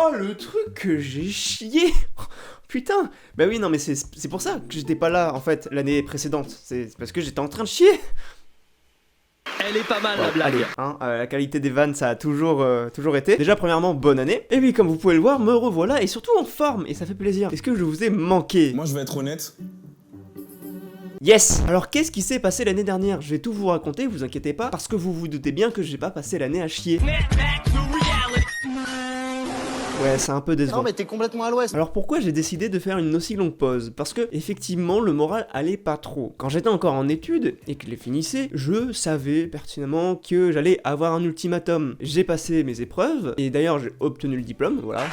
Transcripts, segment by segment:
Oh, le truc que j'ai chié. Putain. Bah oui, non, mais c'est pour ça que j'étais pas là, en fait, l'année précédente. C'est parce que j'étais en train de chier. Elle est pas mal la blague. Allez, hein, la qualité des vannes, ça a toujours été. Déjà, premièrement, bonne année. Et oui, comme vous pouvez le voir, me revoilà, et surtout en forme, et ça fait plaisir. Est-ce que je vous ai manqué? Moi, je vais être honnête. Yes! Alors qu'est-ce qui s'est passé l'année dernière? Je vais tout vous raconter, vous inquiétez pas, parce que vous vous doutez bien que j'ai pas passé l'année à chier. Ouais, c'est un peu décevant. Non mais t'es complètement à l'ouest. Alors pourquoi j'ai décidé de faire une aussi longue pause? Parce que, effectivement, le moral allait pas trop. Quand j'étais encore en études, et que je les finissais, je savais pertinemment que j'allais avoir un ultimatum. J'ai passé mes épreuves, et d'ailleurs j'ai obtenu le diplôme, voilà.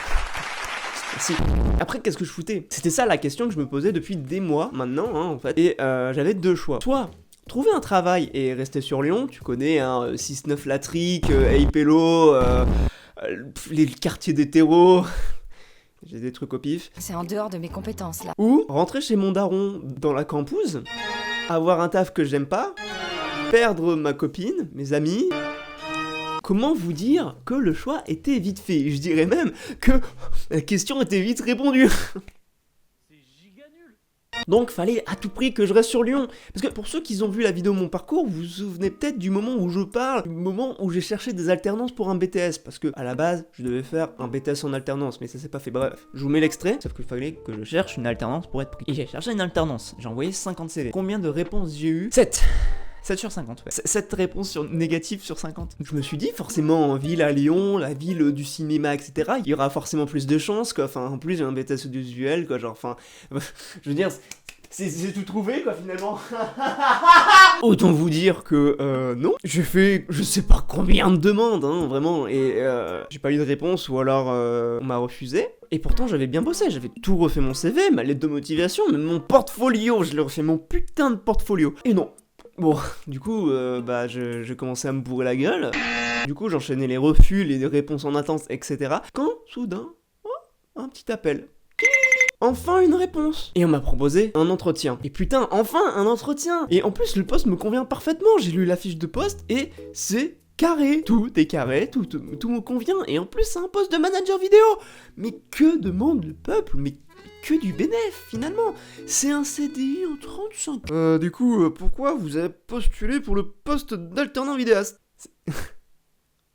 Merci. Après, qu'est-ce que je foutais? C'était ça la question que je me posais depuis des mois, maintenant, hein, en fait. Et j'avais deux choix. Soit trouver un travail et rester sur Lyon, tu connais, hein, 6-9 Latrique, Eypello, les quartiers d'hétéros, j'ai des trucs au pif. C'est en dehors de mes compétences là. Ou rentrer chez mon daron dans la campus, avoir un taf que j'aime pas, perdre ma copine, mes amis. Comment vous dire que le choix était vite fait? Je dirais même que la question était vite répondue. Donc fallait à tout prix que je reste sur Lyon. Parce que pour ceux qui ont vu la vidéo Mon Parcours, vous vous souvenez peut-être du moment où je parle, du moment où j'ai cherché des alternances pour un BTS. Parce que à la base, je devais faire un BTS en alternance, mais ça s'est pas fait. Bref, je vous mets l'extrait, sauf qu'il fallait que je cherche une alternance pour être pris. Et j'ai cherché une alternance, j'ai envoyé 50 CV. Combien de réponses j'ai eu? 7 sur 50, ouais. 7 réponses négatives sur 50. Donc je me suis dit, forcément, en ville à Lyon, la ville du cinéma, etc., il y aura forcément plus de chances, quoi. Enfin, en plus, j'ai un BTS audiovisuel, quoi. Genre, enfin, je veux dire, c'est tout trouvé, quoi, finalement. Autant vous dire que, non. J'ai fait, je sais pas combien de demandes, hein, vraiment, et j'ai pas eu de réponse, ou alors, on m'a refusé. Et pourtant, j'avais bien bossé, j'avais tout refait mon CV, ma lettre de motivation, même mon portfolio, je l'ai refait mon putain de portfolio. Et non. Bon, du coup, je commençais à me bourrer la gueule. Du coup, j'enchaînais les refus, les réponses en attente, etc. Quand, soudain, un petit appel. Enfin une réponse. Et on m'a proposé un entretien. Et putain, enfin un entretien. Et en plus, le poste me convient parfaitement. J'ai lu la fiche de poste et c'est carré. Tout est carré, tout me convient. Et en plus, c'est un poste de manager vidéo. Mais que demande le peuple? Mais que du bénéf, finalement. C'est un CDI en 35. Du coup, pourquoi vous avez postulé pour le poste d'alternant vidéaste?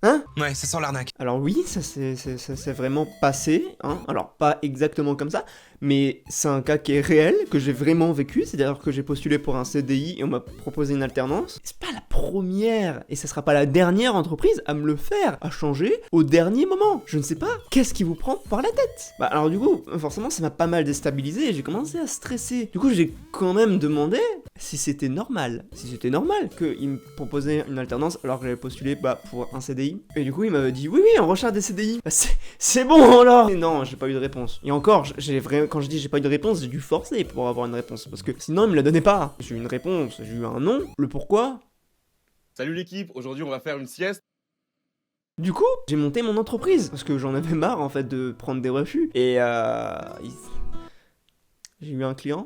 Hein? Ouais, ça sent l'arnaque. Alors oui, ça s'est vraiment passé, hein. Alors pas exactement comme ça, mais c'est un cas qui est réel, que j'ai vraiment vécu, c'est-à-dire que j'ai postulé pour un CDI et on m'a proposé une alternance. C'est pas la première, et ça sera pas la dernière entreprise à me le faire, à changer au dernier moment. Je ne sais pas, qu'est-ce qui vous prend par la tête? Bah alors du coup, forcément ça m'a pas mal déstabilisé et j'ai commencé à stresser. Du coup j'ai quand même demandé si c'était normal. Si c'était normal qu'il me proposait une alternance alors que j'avais postulé pour un CDI. Et du coup il m'avait dit oui on recherche des CDI. Bah, c'est bon alors. Et non, j'ai pas eu de réponse. Et encore, quand je dis j'ai pas eu de réponse, j'ai dû forcer pour avoir une réponse parce que sinon il me la donnait pas. J'ai eu une réponse, j'ai eu un non. Le pourquoi? Salut l'équipe, aujourd'hui on va faire une sieste. Du coup, j'ai monté mon entreprise parce que j'en avais marre en fait de prendre des refus. Et j'ai eu un client.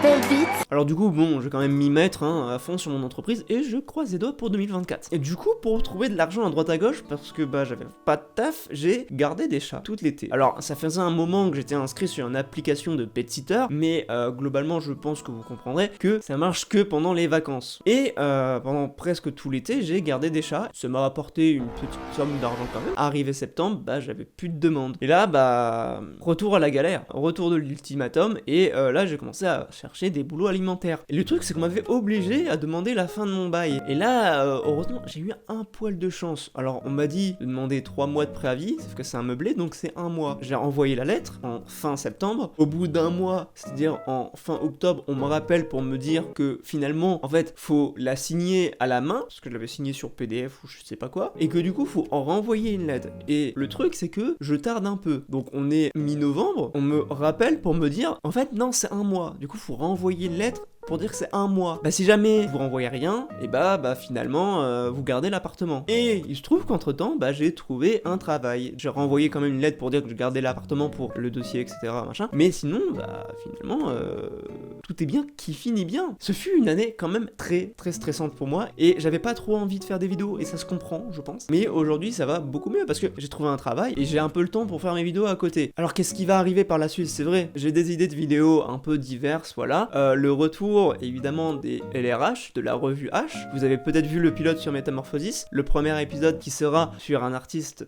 Belle bite. Alors du coup, bon, je vais quand même m'y mettre à fond sur mon entreprise et je croise les doigts pour 2024. Et du coup, pour trouver de l'argent à droite à gauche, parce que j'avais pas de taf, j'ai gardé des chats tout l'été. Alors ça faisait un moment que j'étais inscrit sur une application de pet sitter, mais globalement je pense que vous comprendrez que ça marche que pendant les vacances. Et pendant presque tout l'été, j'ai gardé des chats. Ça m'a rapporté une petite somme d'argent quand même. Arrivé septembre, j'avais plus de demandes. Et là, retour à la galère, retour de l'ultimatum, et là j'ai commencé à chercher des boulots alimentaires. Et le truc, c'est qu'on m'avait obligé à demander la fin de mon bail. Et là, heureusement, j'ai eu un poil de chance. Alors, on m'a dit de demander 3 mois de préavis, sauf que c'est un meublé, donc c'est 1 mois. J'ai envoyé la lettre en fin septembre. Au bout d'un mois, c'est-à-dire en fin octobre, on me rappelle pour me dire que finalement, en fait, faut la signer à la main, parce que je l'avais signé sur PDF ou je sais pas quoi, et que du coup, faut en renvoyer une lettre. Et le truc, c'est que je tarde un peu. Donc, on est mi-novembre, on me rappelle pour me dire, en fait, non, c'est 1 mois. Du coup, faut renvoyer une lettre pour dire que c'est un mois. Bah si jamais vous renvoyez rien, et bah finalement vous gardez l'appartement. Et il se trouve qu'entre temps, bah j'ai trouvé un travail. J'ai renvoyé quand même une lettre pour dire que je gardais l'appartement pour le dossier, etc. machin. Mais sinon, bah finalement, tout est bien qui finit bien. Ce fut une année quand même très stressante pour moi et j'avais pas trop envie de faire des vidéos et ça se comprend, je pense. Mais aujourd'hui, ça va beaucoup mieux parce que j'ai trouvé un travail et j'ai un peu le temps pour faire mes vidéos à côté. Alors qu'est-ce qui va arriver par la suite? C'est vrai, j'ai des idées de vidéos un peu diverses, voilà. Le retour évidemment des LRH, de la revue H. Vous avez peut-être vu le pilote sur Métamorphosis, le premier épisode qui sera sur un artiste.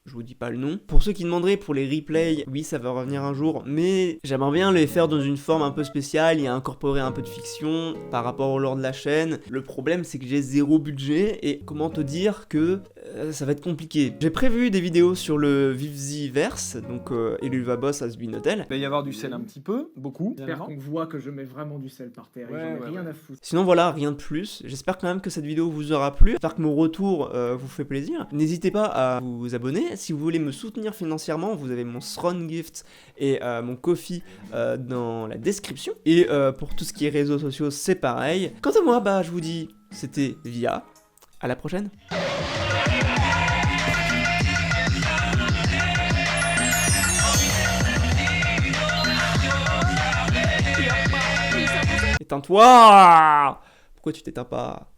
Je vous dis pas le nom. Pour ceux qui demanderaient pour les replays, oui, ça va revenir un jour, mais j'aimerais bien les faire dans une forme un peu spéciale et incorporer un peu de fiction par rapport au lore de la chaîne. Le problème, c'est que j'ai 0 budget et comment te dire que ça va être compliqué. J'ai prévu des vidéos sur le Vivziverse, donc Eluva Boss Has Been Hotel. Il va y avoir du sel un petit peu, beaucoup. J'espère qu'on voit que je mets vraiment du sel par terre et j'en ai rien à foutre. Sinon voilà, rien de plus. J'espère quand même que cette vidéo vous aura plu. J'espère que mon retour vous fait plaisir. N'hésitez pas à vous abonner. Si vous voulez me soutenir financièrement, vous avez mon Throne Gift et mon Ko-fi dans la description. Et pour tout ce qui est réseaux sociaux, c'est pareil. Quant à moi, bah je vous dis, c'était Via. À la prochaine. Éteins-toi! Pourquoi tu t'éteins pas?